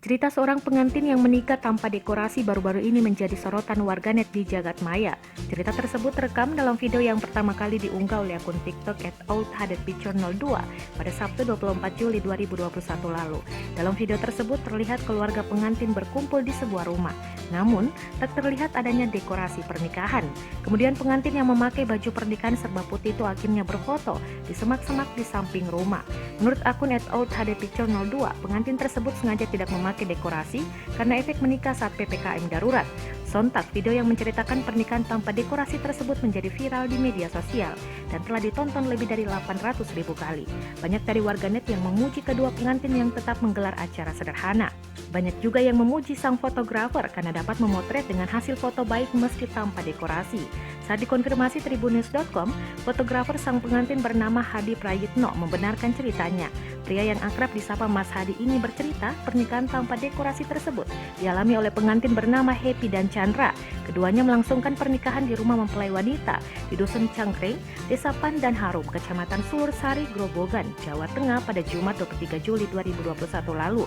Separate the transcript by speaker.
Speaker 1: Cerita seorang pengantin yang menikah tanpa dekorasi baru-baru ini menjadi sorotan warganet di jagat maya. Cerita tersebut terekam dalam video yang pertama kali diunggah oleh akun TikTok @oldhadedpicture02 pada Sabtu 24 Juli 2021 lalu. Dalam video tersebut terlihat keluarga pengantin berkumpul di sebuah rumah. Namun, tak terlihat adanya dekorasi pernikahan. Kemudian pengantin yang memakai baju pernikahan serba putih itu akhirnya berfoto di semak-semak di samping rumah. Menurut akun @oldhadedpicture02, pengantin tersebut sengaja tidak memakai dekorasi karena efek menikah saat PPKM darurat. Sontak, video yang menceritakan pernikahan tanpa dekorasi tersebut menjadi viral di media sosial dan telah ditonton lebih dari 800.000 kali. Banyak dari warganet yang memuji kedua pengantin yang tetap menggelar acara sederhana. Banyak juga yang memuji sang fotografer karena dapat memotret dengan hasil foto baik meski tanpa dekorasi. Saat dikonfirmasi Tribunnews.com, fotografer sang pengantin bernama Hadi Prayitno membenarkan ceritanya. Pria yang akrab disapa Mas Hadi ini bercerita pernikahan tanpa dekorasi tersebut dialami oleh pengantin bernama Happy dan Chandra. Keduanya melangsungkan pernikahan di rumah mempelai wanita di Dusun Cangkring, Desa Pandan Harum, Kecamatan Sulur Sari, Grobogan, Jawa Tengah pada Jumat 23 Juli 2021 lalu.